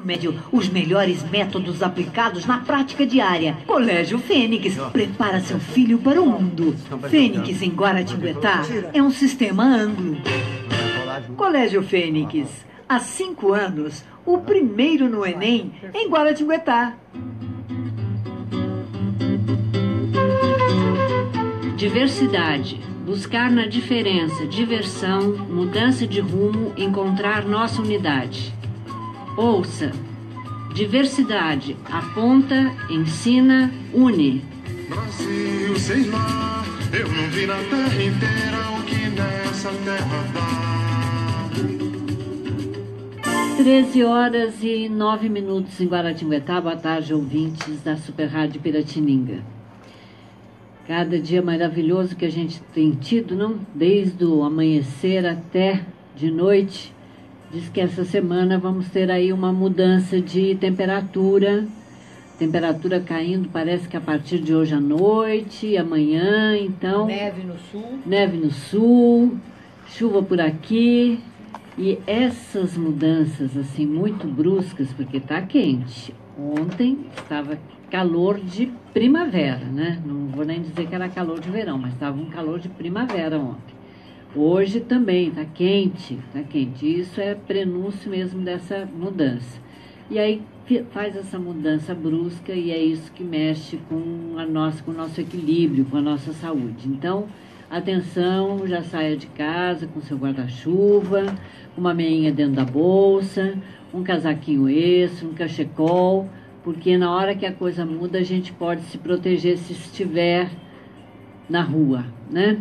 Médio, os melhores métodos aplicados na prática diária. Colégio Fênix prepara seu filho para o mundo. Fênix em Guaratinguetá é um sistema anglo. Colégio Fênix, há 5 anos, o primeiro no Enem em Guaratinguetá. Diversidade. Buscar na diferença, diversão, mudança de rumo, encontrar nossa unidade. Ouça. Diversidade. Aponta, ensina, une. Brasil, sei lá, eu não vi na terra inteira o que nessa terra dá. 13h09 em Guaratinguetá. Boa tarde, ouvintes da Super Rádio Piratininga. Cada dia maravilhoso que a gente tem tido, não? Desde o amanhecer até de noite. Diz que essa semana vamos ter aí uma mudança de temperatura. Temperatura caindo, parece que a partir de hoje à noite, amanhã, então... Neve no sul. Neve no sul, chuva por aqui. E essas mudanças, assim, muito bruscas, porque tá quente. Ontem estava calor de primavera, né? Não vou nem dizer que era calor de verão, mas estava um calor de primavera ontem. Hoje também está quente, está quente. Isso é prenúncio mesmo dessa mudança. E aí faz essa mudança brusca e é isso que mexe com o nosso equilíbrio, com a nossa saúde. Então, atenção, já saia de casa com seu guarda-chuva, uma meinha dentro da bolsa, um casaquinho extra, um cachecol, porque na hora que a coisa muda a gente pode se proteger se estiver na rua, né?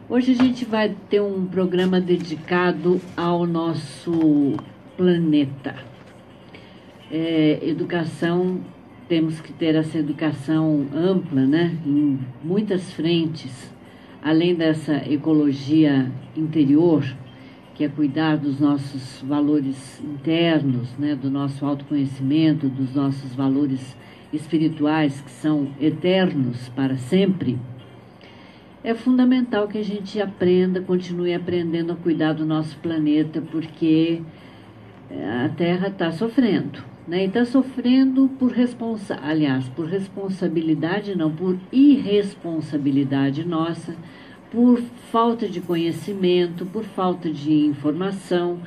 Hoje a gente vai ter um programa dedicado ao nosso planeta. Educação, temos que ter essa educação ampla, né? Em muitas frentes, além dessa ecologia interior, que é cuidar dos nossos valores internos, né? Do nosso autoconhecimento, dos nossos valores espirituais, que são eternos para sempre. É fundamental que a gente aprenda, continue aprendendo a cuidar do nosso planeta, porque a Terra está sofrendo, né? E está sofrendo por responsabilidade não, por irresponsabilidade nossa, por falta de conhecimento, por falta de informação,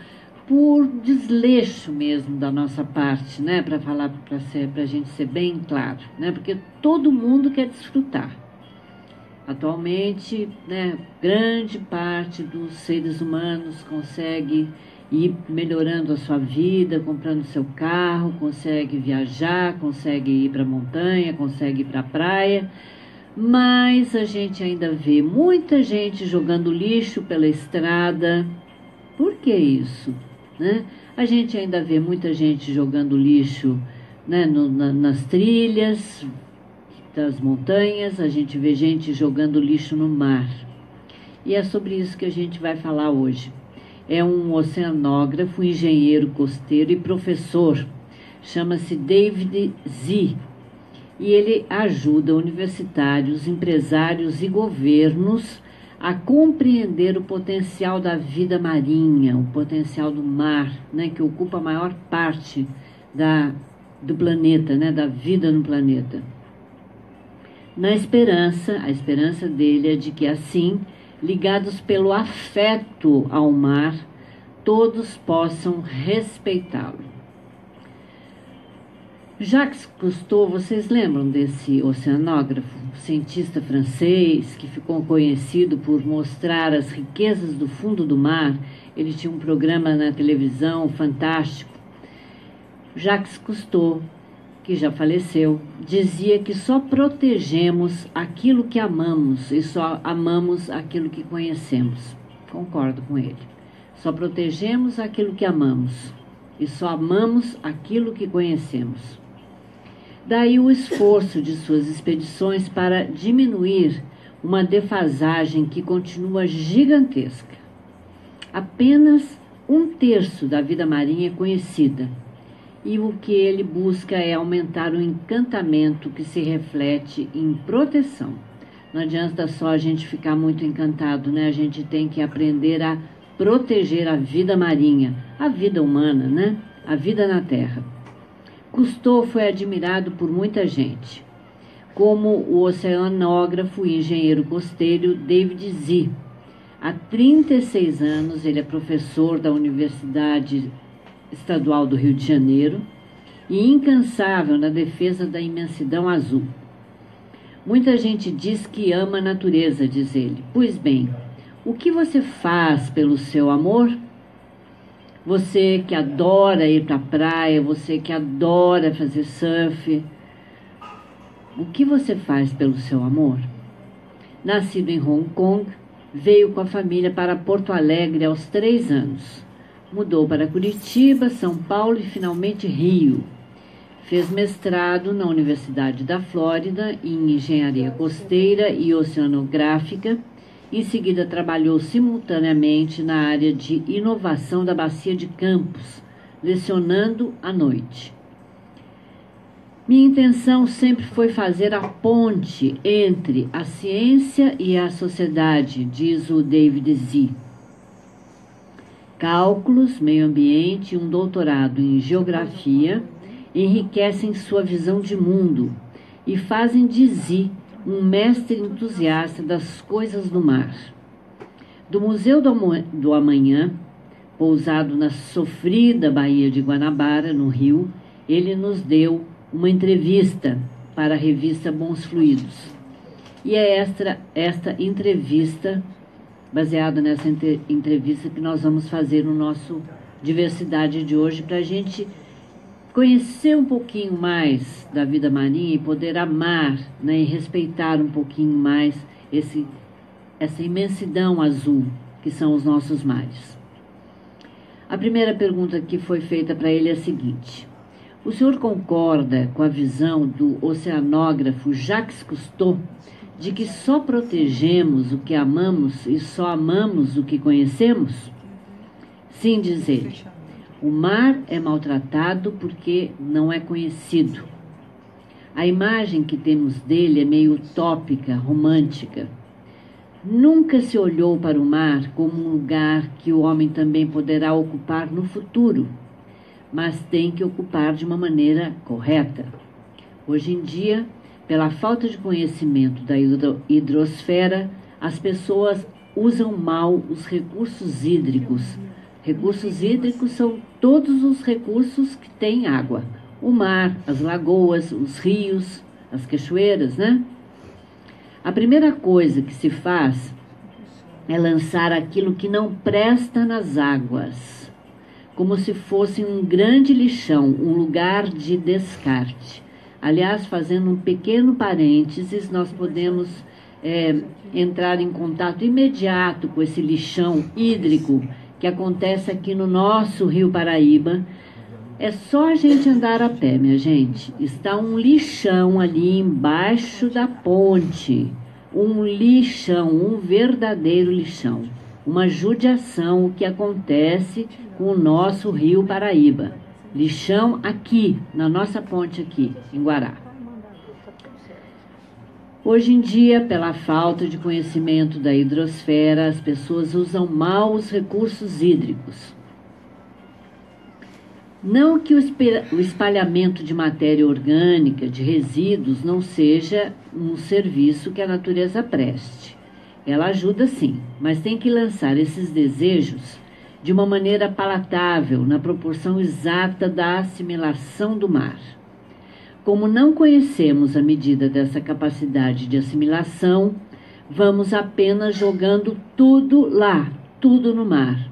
por desleixo mesmo da nossa parte, né? Para falar, para a gente ser bem claro, né? Porque todo mundo quer desfrutar. Atualmente, né, grande parte dos seres humanos consegue ir melhorando a sua vida, comprando seu carro, consegue viajar, consegue ir para a montanha, consegue ir para a praia, mas a gente ainda vê muita gente jogando lixo pela estrada. Por que isso? Né? A gente ainda vê muita gente jogando lixo, né, nas trilhas das montanhas, a gente vê gente jogando lixo no mar. E é sobre isso que a gente vai falar hoje. É um oceanógrafo, engenheiro costeiro e professor, chama-se David Zi, e ele ajuda universitários, empresários e governos a compreender o potencial da vida marinha, o potencial do mar, né, que ocupa a maior parte do planeta, né, da vida no planeta. A esperança dele é de que assim, ligados pelo afeto ao mar, todos possam respeitá-lo. Jacques Cousteau, vocês lembram desse oceanógrafo, cientista francês que ficou conhecido por mostrar as riquezas do fundo do mar? Ele tinha um programa na televisão fantástico. Jacques Cousteau, que já faleceu, dizia que só protegemos aquilo que amamos e só amamos aquilo que conhecemos. Concordo com ele. Só protegemos aquilo que amamos e só amamos aquilo que conhecemos. Daí o esforço de suas expedições para diminuir uma defasagem que continua gigantesca. Apenas 1/3 da vida marinha é conhecida. E o que ele busca é aumentar o encantamento que se reflete em proteção. Não adianta só a gente ficar muito encantado, né? A gente tem que aprender a proteger a vida marinha, a vida humana, né? a vida na Terra. Cousteau foi admirado por muita gente, como o oceanógrafo e engenheiro costeiro David Z. Há 36 anos ele é professor da Universidade Estadual do Rio de Janeiro e incansável na defesa da imensidão azul. Muita gente diz que ama a natureza, diz ele. Pois bem, o que você faz pelo seu amor? Você que adora ir para a praia, você que adora fazer surf, o que você faz pelo seu amor? Nascido em Hong Kong, veio com a família para Porto Alegre aos 3 anos. Mudou para Curitiba, São Paulo e finalmente Rio. Fez mestrado na Universidade da Flórida em Engenharia Costeira e Oceanográfica. Em seguida, trabalhou simultaneamente na área de inovação da Bacia de Campos, lecionando à noite. Minha intenção sempre foi fazer a ponte entre a ciência e a sociedade, diz o David Z. Cálculos, meio ambiente e um doutorado em geografia enriquecem sua visão de mundo e fazem de Z um mestre entusiasta das coisas do mar. Do Museu do Amanhã, pousado na sofrida Baía de Guanabara, no Rio, ele nos deu uma entrevista para a revista Bons Fluidos. E é esta entrevista, baseada nessa entrevista, que nós vamos fazer no nosso Diversidade de hoje, para a gente conhecer um pouquinho mais da vida marinha e poder amar, né, e respeitar um pouquinho mais essa imensidão azul que são os nossos mares. A primeira pergunta que foi feita para ele é a seguinte: o senhor concorda com a visão do oceanógrafo Jacques Cousteau de que só protegemos o que amamos e só amamos o que conhecemos? Sim, diz ele. O mar é maltratado porque não é conhecido. A imagem que temos dele é meio utópica, romântica. Nunca se olhou para o mar como um lugar que o homem também poderá ocupar no futuro, mas tem que ocupar de uma maneira correta. Hoje em dia, pela falta de conhecimento da hidrosfera, as pessoas usam mal os recursos hídricos. Recursos hídricos são todos os recursos que têm água. O mar, as lagoas, os rios, as cachoeiras, né? A primeira coisa que se faz é lançar aquilo que não presta nas águas, como se fosse um grande lixão, um lugar de descarte. Aliás, fazendo um pequeno parênteses, nós podemos entrar em contato imediato com esse lixão hídrico que acontece aqui no nosso Rio Paraíba. É só a gente andar a pé, minha gente. Está um lixão ali embaixo da ponte. Um lixão, um verdadeiro lixão. Uma judiação, o que acontece com o nosso Rio Paraíba. Lixão aqui, na nossa ponte aqui, em Guará. Hoje em dia, pela falta de conhecimento da hidrosfera, as pessoas usam mal os recursos hídricos. Não que o espalhamento de matéria orgânica, de resíduos, não seja um serviço que a natureza preste. Ela ajuda sim, mas tem que lançar esses desejos de uma maneira palatável, na proporção exata da assimilação do mar. Como não conhecemos a medida dessa capacidade de assimilação, vamos apenas jogando tudo lá, tudo no mar,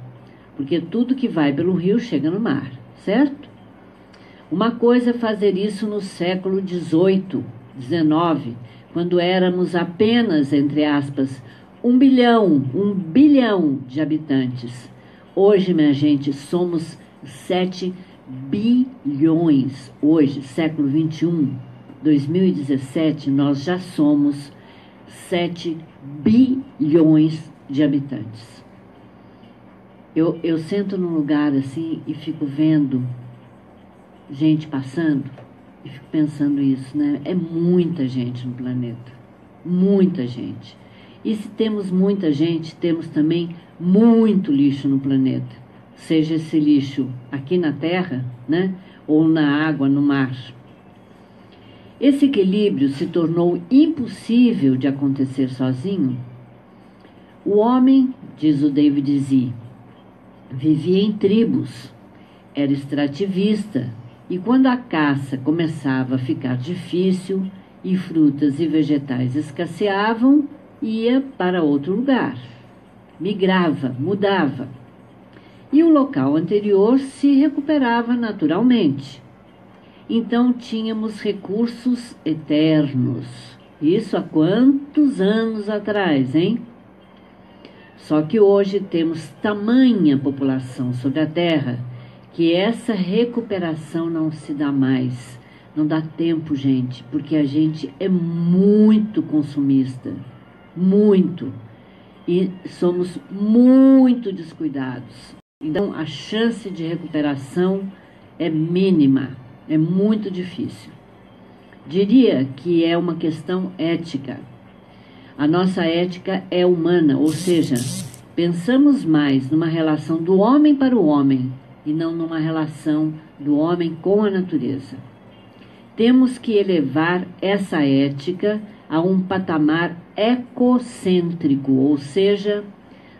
porque tudo que vai pelo rio chega no mar, certo? Uma coisa é fazer isso no século XVIII, XIX, quando éramos apenas, entre aspas, 1 bilhão de habitantes. Hoje, minha gente, somos 7 bilhões. Hoje, século XXI, 2017, nós já somos 7 bilhões de habitantes. Eu sento num lugar assim e fico vendo gente passando e fico pensando isso, né? É muita gente no planeta, muita gente. E se temos muita gente, temos também muito lixo no planeta. seja esse lixo aqui na terra, né, ou na água, no mar. Esse equilíbrio se tornou impossível de acontecer sozinho. O homem, diz o David Z., vivia em tribos, era extrativista, e quando a caça começava a ficar difícil e frutas e vegetais escasseavam, ia para outro lugar, migrava, mudava. E o local anterior se recuperava naturalmente. Então tínhamos recursos eternos. Isso há quantos anos atrás, hein? Só que hoje temos tamanha população sobre a Terra que essa recuperação não se dá mais. Não dá tempo, gente, porque a gente é muito consumista. Muito. E somos muito descuidados. Então, a chance de recuperação é mínima, é muito difícil. Diria que é uma questão ética. A nossa ética é humana, ou seja, pensamos mais numa relação do homem para o homem e não numa relação do homem com a natureza. Temos que elevar essa ética a um patamar ecocêntrico, ou seja,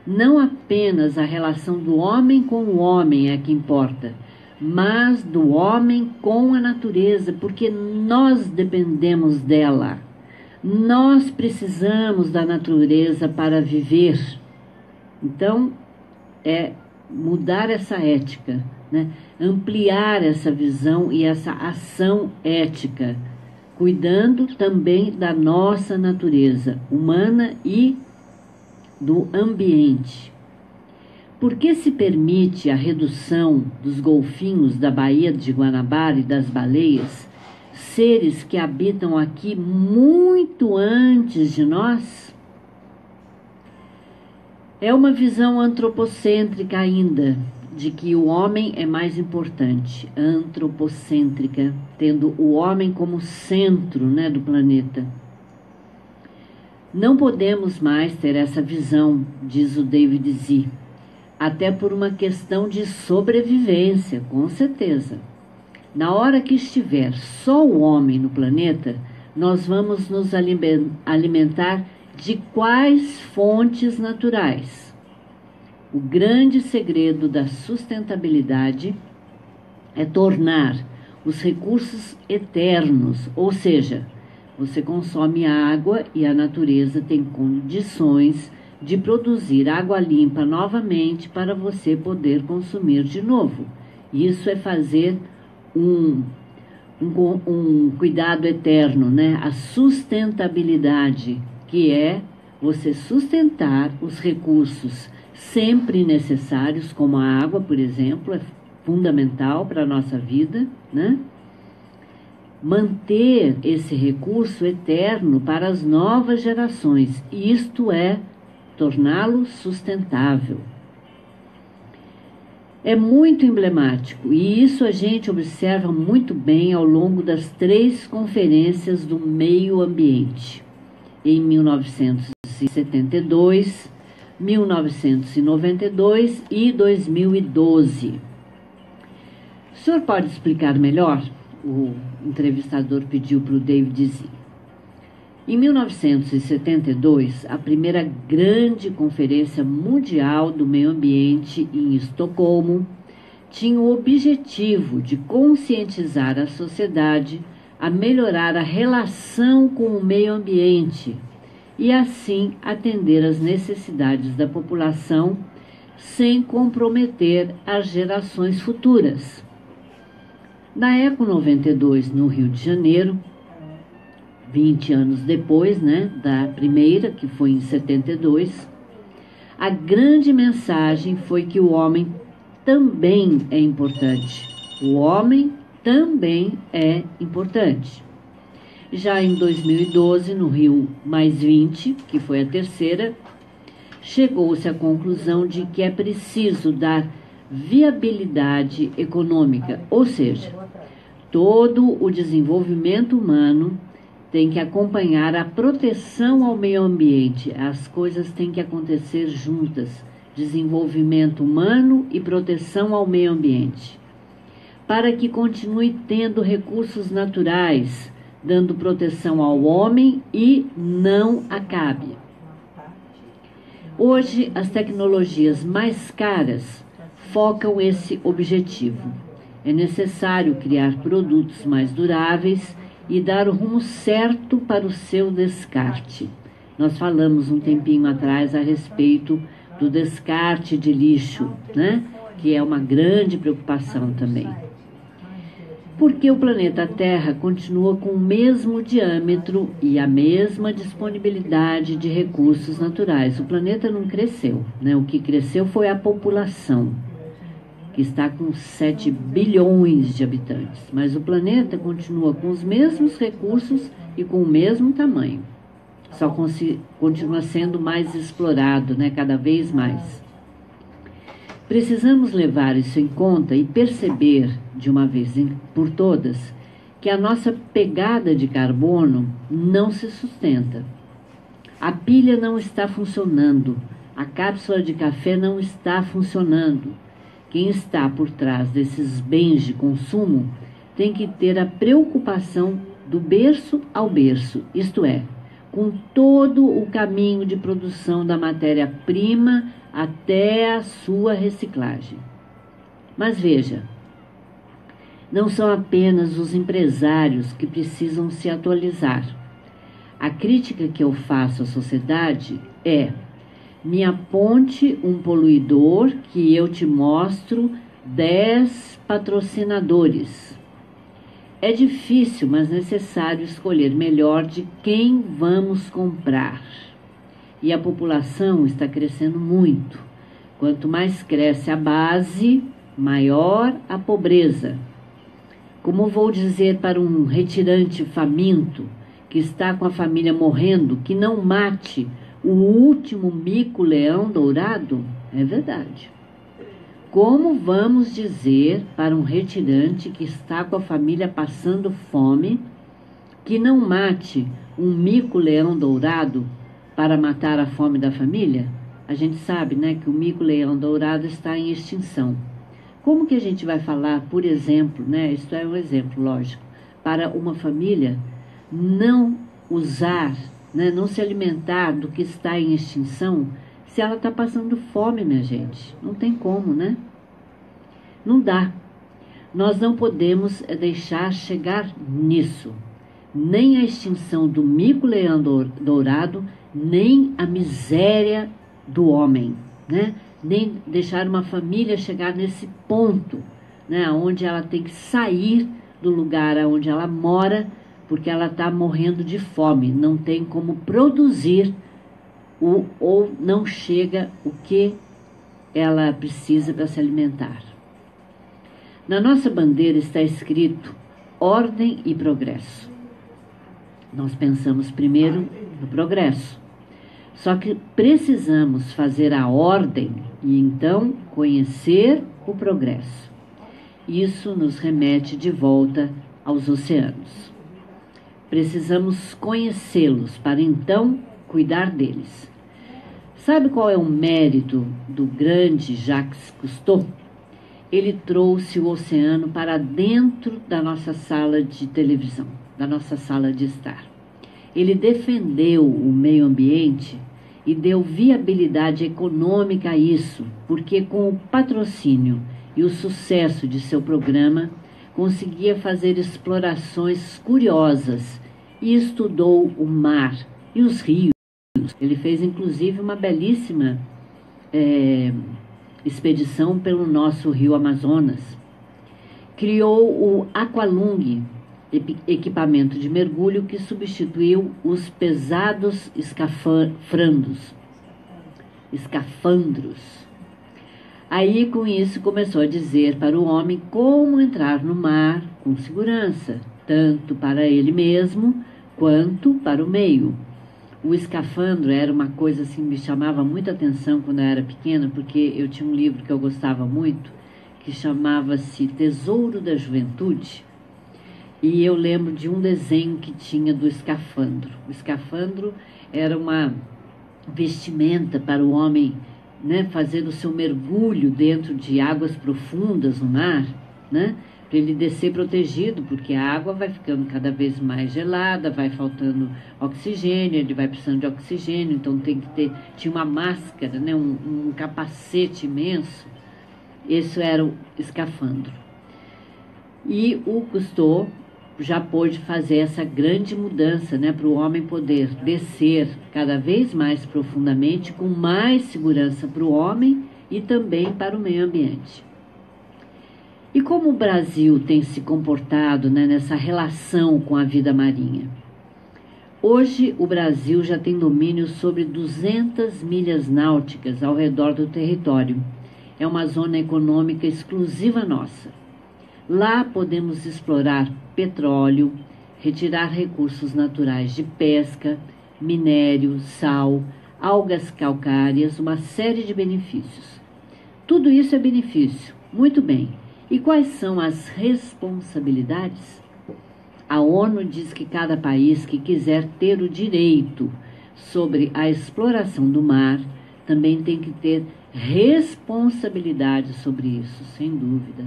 não apenas a relação do homem com o homem é que importa, mas do homem com a natureza, porque nós dependemos dela. Nós precisamos da natureza para viver. Então, é mudar essa ética, né? Ampliar essa visão e essa ação ética, cuidando também da nossa natureza humana e do ambiente. Por que se permite a redução dos golfinhos da Baía de Guanabara e das baleias, seres que habitam aqui muito antes de nós? É uma visão antropocêntrica ainda, de que o homem é mais importante, antropocêntrica, tendo o homem como centro, né, do planeta. Não podemos mais ter essa visão, diz o David Z., até por uma questão de sobrevivência, com certeza. Na hora que estiver só o homem no planeta, nós vamos nos alimentar de quais fontes naturais? O grande segredo da sustentabilidade é tornar os recursos eternos, ou seja, você consome água e a natureza tem condições de produzir água limpa novamente para você poder consumir de novo. Isso é fazer um cuidado eterno, né? A sustentabilidade, que é você sustentar os recursos sempre necessários, como a água, por exemplo, é fundamental para a nossa vida, né? Manter esse recurso eterno para as novas gerações, isto é, torná-lo sustentável. É muito emblemático e isso a gente observa muito bem ao longo das 3 conferências do meio ambiente, em 1972, 1992 e 2012. O senhor pode explicar melhor? O entrevistador pediu para o David Z. Em 1972, a primeira grande conferência mundial do meio ambiente em Estocolmo tinha o objetivo de conscientizar a sociedade a melhorar a relação com o meio ambiente e assim atender às necessidades da população sem comprometer as gerações futuras. Na Eco 92, no Rio de Janeiro, 20 anos depois, né, da primeira, que foi em 72, a grande mensagem foi que o homem também é importante. O homem também é importante. Já em 2012, no Rio +20, que foi a terceira, chegou-se à conclusão de que é preciso dar viabilidade econômica, ou seja, todo o desenvolvimento humano tem que acompanhar a proteção ao meio ambiente. As coisas têm que acontecer juntas, desenvolvimento humano e proteção ao meio ambiente, para que continue tendo recursos naturais, dando proteção ao homem e não acabe. Hoje, as tecnologias mais caras focam esse objetivo. É necessário criar produtos mais duráveis e dar o rumo certo para o seu descarte. Nós falamos um tempinho atrás a respeito do descarte de lixo, né? Que é uma grande preocupação também. Porque o planeta Terra continua com o mesmo diâmetro e a mesma disponibilidade de recursos naturais. O planeta não cresceu, né? O que cresceu foi a população, que está com 7 bilhões de habitantes. Mas o planeta continua com os mesmos recursos e com o mesmo tamanho. Só continua sendo mais explorado, né? Cada vez mais. Precisamos levar isso em conta e perceber, de uma vez por todas, que a nossa pegada de carbono não se sustenta. A pilha não está funcionando, a cápsula de café não está funcionando. Quem está por trás desses bens de consumo tem que ter a preocupação do berço ao berço, isto é, com todo o caminho de produção da matéria-prima até a sua reciclagem. Mas veja, não são apenas os empresários que precisam se atualizar. A crítica que eu faço à sociedade é: me aponte um poluidor que eu te mostro 10 patrocinadores. É difícil, mas necessário escolher melhor de quem vamos comprar. E a população está crescendo muito. Quanto mais cresce a base, maior a pobreza. Como vou dizer para um retirante faminto que está com a família morrendo que não mate o último mico-leão dourado? É verdade. Como vamos dizer para um retirante que está com a família passando fome que não mate um mico-leão dourado para matar a fome da família? A gente sabe, né, que o mico-leão dourado está em extinção. Como que a gente vai falar, por exemplo, né, isto é um exemplo, lógico, para uma família não usar, né, não se alimentar do que está em extinção, se ela está passando fome, minha gente? Não tem como, né? Não dá. Nós não podemos deixar chegar nisso. Nem a extinção do mico-leão dourado, nem a miséria do homem, né? Nem deixar uma família chegar nesse ponto, né, onde ela tem que sair do lugar onde ela mora, porque ela está morrendo de fome, não tem como produzir ou não chega o que ela precisa para se alimentar. Na nossa bandeira está escrito ordem e progresso. Nós pensamos primeiro no progresso. Só que precisamos fazer a ordem e então conhecer o progresso. Isso nos remete de volta aos oceanos. Precisamos conhecê-los para então cuidar deles. Sabe qual é o mérito do grande Jacques Cousteau? Ele trouxe o oceano para dentro da nossa sala de televisão, da nossa sala de estar. Ele defendeu o meio ambiente e deu viabilidade econômica a isso, porque com o patrocínio e o sucesso de seu programa, conseguia fazer explorações curiosas e estudou o mar e os rios. Ele fez, inclusive, uma belíssima expedição pelo nosso rio Amazonas. Criou o Aqualung, equipamento de mergulho que substituiu os pesados escafandros. Aí, com isso, começou a dizer para o homem como entrar no mar com segurança, tanto para ele mesmo quanto para o meio. O escafandro era uma coisa assim, me chamava muita atenção quando eu era pequena, porque eu tinha um livro que eu gostava muito, que chamava-se Tesouro da Juventude, e eu lembro de um desenho que tinha do escafandro. O escafandro era uma vestimenta para o homem né, fazer o seu mergulho dentro de águas profundas no mar, né, para ele descer protegido, porque a água vai ficando cada vez mais gelada, vai faltando oxigênio, ele vai precisando de oxigênio, então tinha uma máscara, né, um capacete imenso. Esse era o escafandro. E o Cousteau já pôde fazer essa grande mudança, né, para o homem poder descer cada vez mais profundamente, com mais segurança para o homem e também para o meio ambiente. E como o Brasil tem se comportado, né, nessa relação com a vida marinha? Hoje o Brasil já tem domínio sobre 200 milhas náuticas ao redor do território. É uma zona econômica exclusiva nossa. Lá podemos explorar petróleo, retirar recursos naturais de pesca, minério, sal, algas calcárias, uma série de benefícios. Tudo isso é benefício. Muito bem. E quais são as responsabilidades? A ONU diz que cada país que quiser ter o direito sobre a exploração do mar também tem que ter responsabilidade sobre isso, sem dúvida.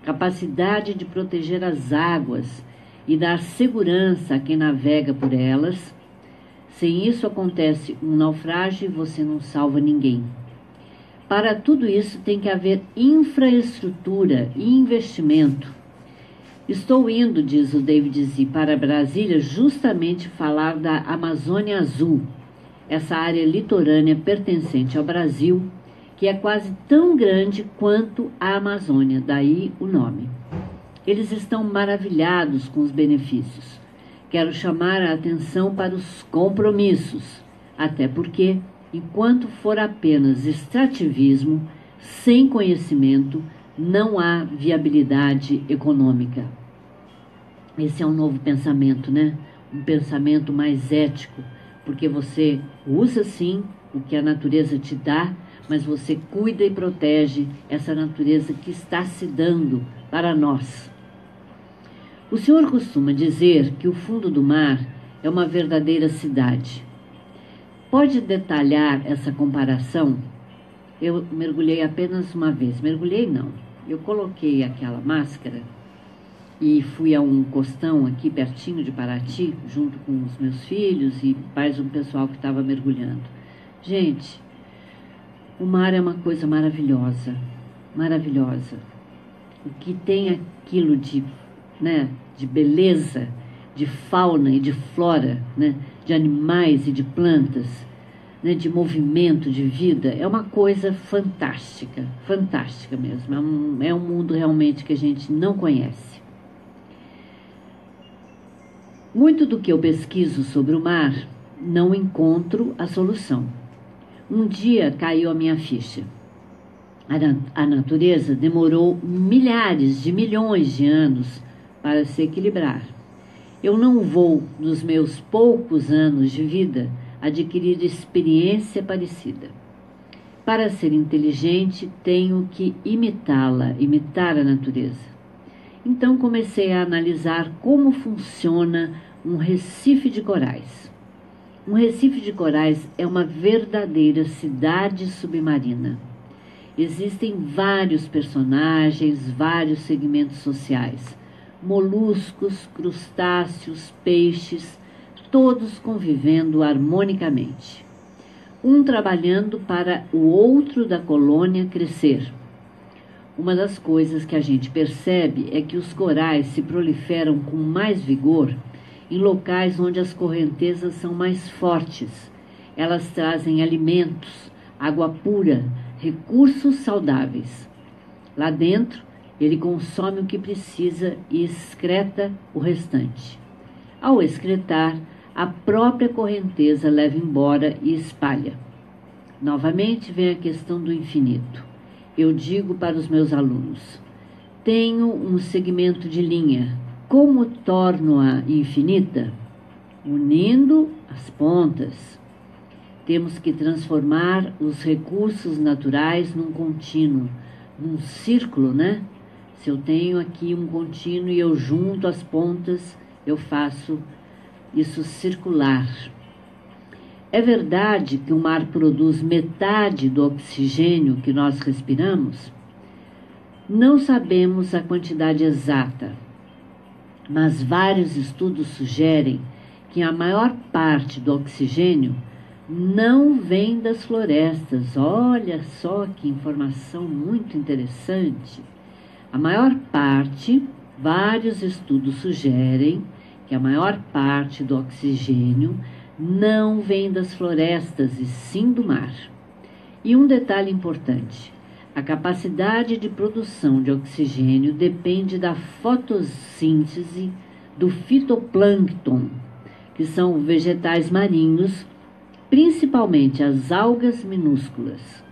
Capacidade de proteger as águas e dar segurança a quem navega por elas. Sem isso acontece um naufrágio e você não salva ninguém. Para tudo isso tem que haver infraestrutura e investimento. Estou indo, diz o David Z, para Brasília justamente falar da Amazônia Azul, essa área litorânea pertencente ao Brasil, que é quase tão grande quanto a Amazônia, daí o nome. Eles estão maravilhados com os benefícios. Quero chamar a atenção para os compromissos, até porque, enquanto for apenas extrativismo, sem conhecimento, não há viabilidade econômica. Esse é um novo pensamento, né? Um pensamento mais ético, porque você usa sim o que a natureza te dá, mas você cuida e protege essa natureza que está se dando para nós. O senhor costuma dizer que o fundo do mar é uma verdadeira cidade. Pode detalhar essa comparação? Eu mergulhei apenas uma vez. Mergulhei não. Eu coloquei aquela máscara e fui a um costão aqui pertinho de Paraty, junto com os meus filhos e mais um pessoal que estava mergulhando. Gente, o mar é uma coisa maravilhosa, maravilhosa. O que tem aquilo de, né, de beleza, de fauna e de flora, né, de animais e de plantas, né, de movimento, de vida, é uma coisa fantástica, fantástica mesmo. É um mundo realmente que a gente não conhece. Muito do que eu pesquiso sobre o mar, não encontro a solução. Um dia caiu a minha ficha. A natureza demorou milhares de milhões de anos para se equilibrar. Eu não vou, nos meus poucos anos de vida, adquirir experiência parecida. Para ser inteligente, tenho que imitá-la, imitar a natureza. Então comecei a analisar como funciona um recife de corais. Um recife de corais é uma verdadeira cidade submarina. Existem vários personagens, vários segmentos sociais, moluscos, crustáceos, peixes, todos convivendo harmonicamente. Um trabalhando para o outro da colônia crescer. Uma das coisas que a gente percebe é que os corais se proliferam com mais vigor em locais onde as correntezas são mais fortes. Elas trazem alimentos, água pura, recursos saudáveis. Lá dentro, ele consome o que precisa e excreta o restante. Ao excretar, a própria correnteza leva embora e espalha. Novamente vem a questão do infinito. Eu digo para os meus alunos, tenho um segmento de linha. Como torno-a infinita? Unindo as pontas. Temos que transformar os recursos naturais num contínuo, num círculo, né? Se eu tenho aqui um contínuo e eu junto as pontas, eu faço isso circular. É verdade que o mar produz metade do oxigênio que nós respiramos? Não sabemos a quantidade exata, mas vários estudos sugerem que a maior parte do oxigênio não vem das florestas. Olha só que informação muito interessante. A maior parte, vários estudos sugerem que a maior parte do oxigênio não vem das florestas e sim do mar. E um detalhe importante: a capacidade de produção de oxigênio depende da fotossíntese do fitoplâncton, que são vegetais marinhos, principalmente as algas minúsculas.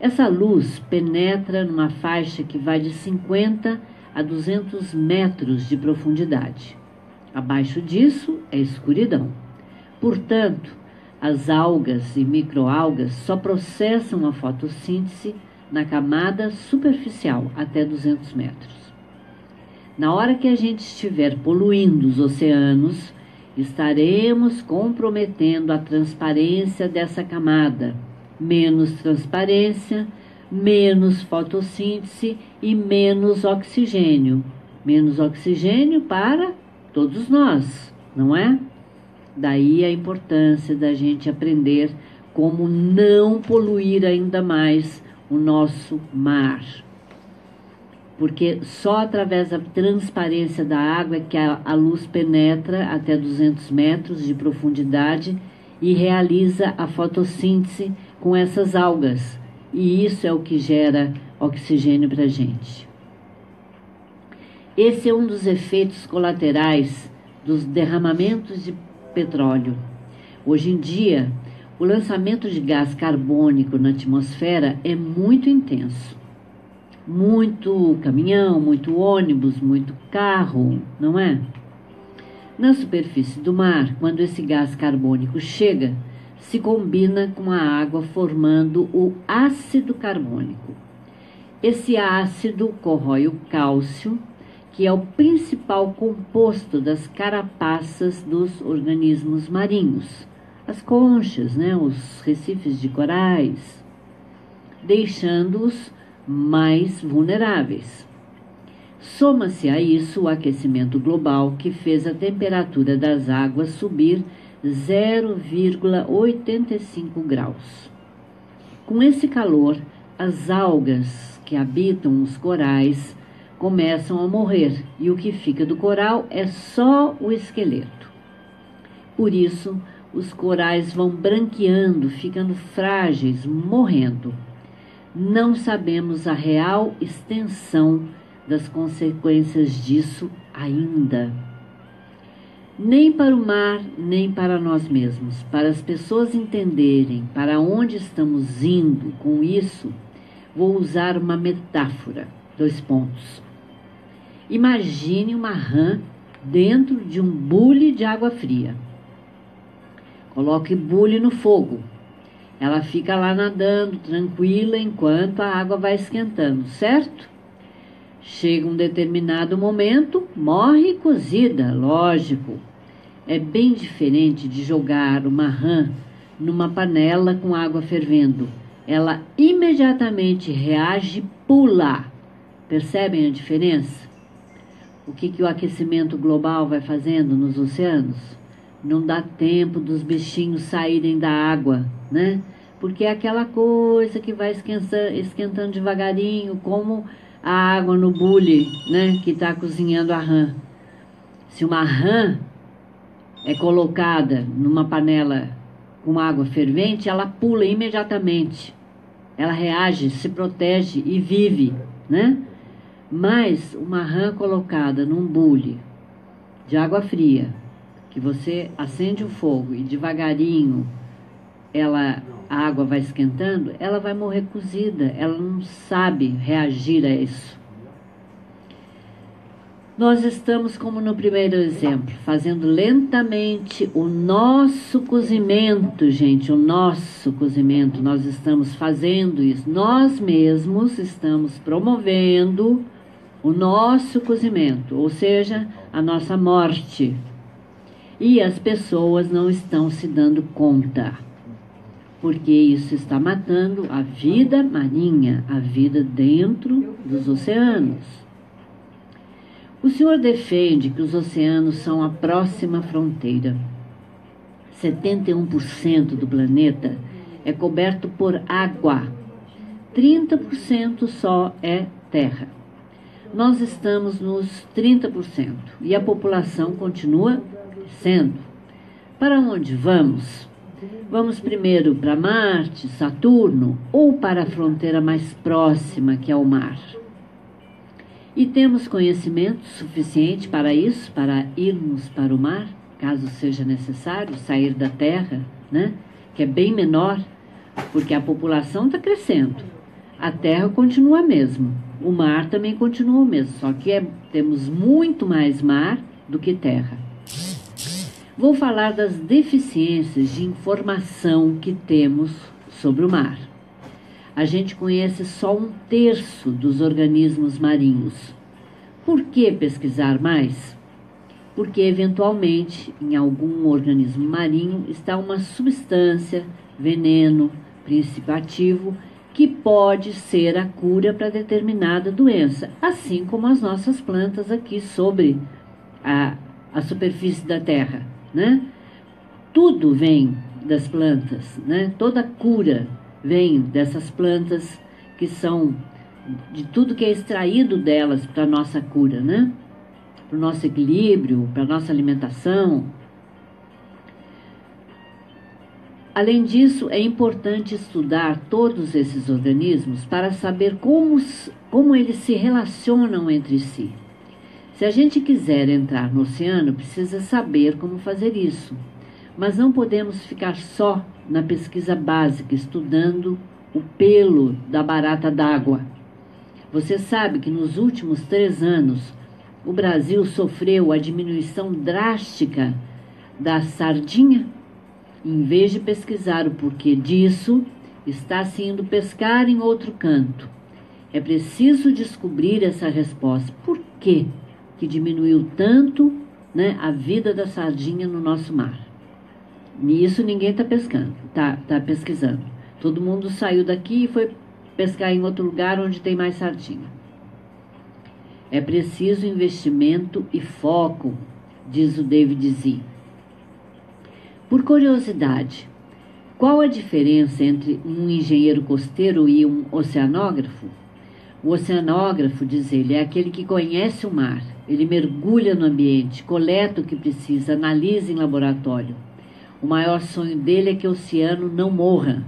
Essa luz penetra numa faixa que vai de 50 a 200 metros de profundidade. Abaixo disso é escuridão. Portanto, as algas e microalgas só processam a fotossíntese na camada superficial, até 200 metros. Na hora que a gente estiver poluindo os oceanos, estaremos comprometendo a transparência dessa camada. Menos transparência, menos fotossíntese e menos oxigênio. Menos oxigênio para todos nós, não é? Daí a importância da gente aprender como não poluir ainda mais o nosso mar. Porque só através da transparência da água é que a luz penetra até 200 metros de profundidade e realiza a fotossíntese com essas algas. E isso é o que gera oxigênio para a gente. Esse é um dos efeitos colaterais dos derramamentos de petróleo. Hoje em dia, o lançamento de gás carbônico na atmosfera é muito intenso. Muito caminhão, muito ônibus, muito carro, não é? Na superfície do mar, quando esse gás carbônico chega, se combina com a água formando o ácido carbônico. Esse ácido corrói o cálcio, que é o principal composto das carapaças dos organismos marinhos, as conchas, né, os recifes de corais, deixando-os mais vulneráveis. Soma-se a isso o aquecimento global, que fez a temperatura das águas subir 0,85 graus. Com esse calor, as algas que habitam os corais começam a morrer e o que fica do coral é só o esqueleto. Por isso, os corais vão branqueando, ficando frágeis, morrendo. Não sabemos a real extensão das consequências disso ainda. Nem para o mar, nem para nós mesmos. Para as pessoas entenderem para onde estamos indo com isso, vou usar uma metáfora. 2 pontos. Imagine uma rã dentro de um bule de água fria. Coloque bule no fogo. Ela fica lá nadando, tranquila, enquanto a água vai esquentando, certo? Chega um determinado momento, morre cozida, lógico. É bem diferente de jogar uma rã numa panela com água fervendo. Ela imediatamente reage e pula. Percebem a diferença? O que o aquecimento global vai fazendo nos oceanos? Não dá tempo dos bichinhos saírem da água, né? Porque é aquela coisa que vai esquentando devagarinho, como a água no bule, né? Que está cozinhando a rã. Se uma rã é colocada numa panela com água fervente, ela pula imediatamente. Ela reage, se protege e vive, né? Mas uma rã colocada num bule de água fria, que você acende o fogo e devagarinho a água vai esquentando, ela vai morrer cozida, ela não sabe reagir a isso. Nós estamos, como no primeiro exemplo, fazendo lentamente o nosso cozimento, gente, o nosso cozimento. Nós estamos fazendo isso, nós mesmos estamos promovendo o nosso cozimento, ou seja, a nossa morte. E as pessoas não estão se dando conta, porque isso está matando a vida marinha, a vida dentro dos oceanos. O senhor defende que os oceanos são a próxima fronteira. 71% do planeta é coberto por água, 30% só é terra. Nós estamos nos 30% e a população continua crescendo. Para onde vamos? Vamos primeiro para Marte, Saturno ou para a fronteira mais próxima, que é o mar? E temos conhecimento suficiente para isso, para irmos para o mar, caso seja necessário, sair da Terra, né? Que é bem menor, porque a população está crescendo. A Terra continua a mesma, o mar também continua o mesmo, só que temos muito mais mar do que terra. Vou falar das deficiências de informação que temos sobre o mar. A gente conhece só 1/3 dos organismos marinhos. Por que pesquisar mais? Porque, eventualmente, em algum organismo marinho está uma substância, veneno, princípio ativo, que pode ser a cura para determinada doença, assim como as nossas plantas aqui sobre a superfície da Terra, né? Tudo vem das plantas, né? Toda cura vem dessas plantas, que são de tudo que é extraído delas para a nossa cura, né? Para o nosso equilíbrio, para a nossa alimentação. Além disso, é importante estudar todos esses organismos para saber como eles se relacionam entre si. Se a gente quiser entrar no oceano, precisa saber como fazer isso. Mas não podemos ficar só na pesquisa básica, estudando o pelo da barata d'água. Você sabe que nos últimos 3 anos, o Brasil sofreu a diminuição drástica da sardinha? Em vez de pesquisar o porquê disso, está se indo pescar em outro canto. É preciso descobrir essa resposta. Por que diminuiu tanto, né, a vida da sardinha no nosso mar? Nisso ninguém está pesquisando. Todo mundo saiu daqui e foi pescar em outro lugar onde tem mais sardinha. É preciso investimento e foco, diz o David Z. Por curiosidade, qual a diferença entre um engenheiro costeiro e um oceanógrafo? O oceanógrafo, diz ele, é aquele que conhece o mar. Ele mergulha no ambiente, coleta o que precisa, analisa em laboratório. O maior sonho dele é que o oceano não morra.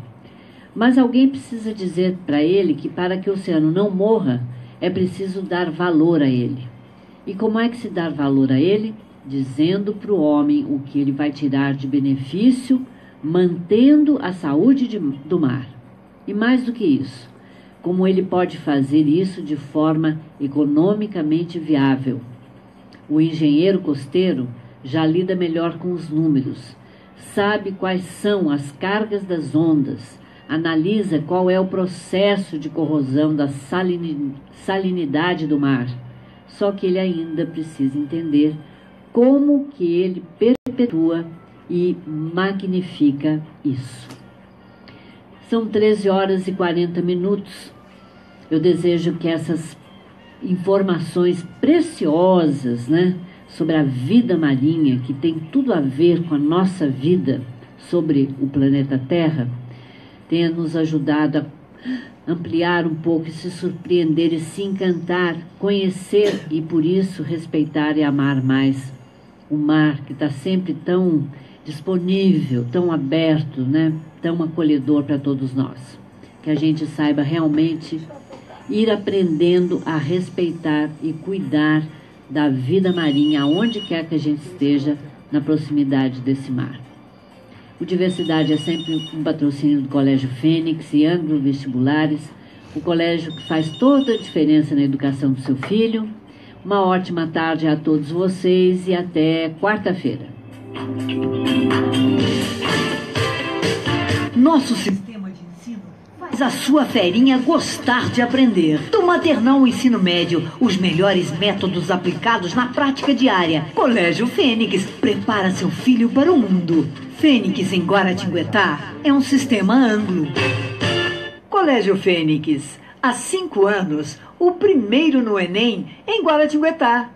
Mas alguém precisa dizer para ele que para que o oceano não morra, é preciso dar valor a ele. E como é que se dá valor a ele? Dizendo para o homem o que ele vai tirar de benefício, mantendo a saúde do mar. E mais do que isso, como ele pode fazer isso de forma economicamente viável. O engenheiro costeiro já lida melhor com os números, sabe quais são as cargas das ondas, analisa qual é o processo de corrosão da salinidade do mar. Só que ele ainda precisa entender como que ele perpetua e magnifica isso. São 13h40. Eu desejo que essas informações preciosas, né, sobre a vida marinha, que tem tudo a ver com a nossa vida sobre o planeta Terra, tenha nos ajudado a ampliar um pouco e se surpreender e se encantar, conhecer e, por isso, respeitar e amar mais o mar, que está sempre tão disponível, tão aberto, né? Tão acolhedor para todos nós. Que a gente saiba realmente ir aprendendo a respeitar e cuidar da vida marinha, aonde quer que a gente esteja na proximidade desse mar. O Diversidade é sempre um patrocínio do Colégio Fênix e Anglo Vestibulares, o colégio que faz toda a diferença na educação do seu filho. Uma ótima tarde a todos vocês e até quarta-feira. Nosso sistema de ensino Faz a sua ferinha gostar de aprender. Do maternal ao ensino médio, os melhores métodos aplicados na prática diária. Colégio Fênix prepara seu filho para o mundo. Fênix em Guaratinguetá é um sistema Anglo. Colégio Fênix, há 5 anos, o primeiro no Enem em Guaratinguetá.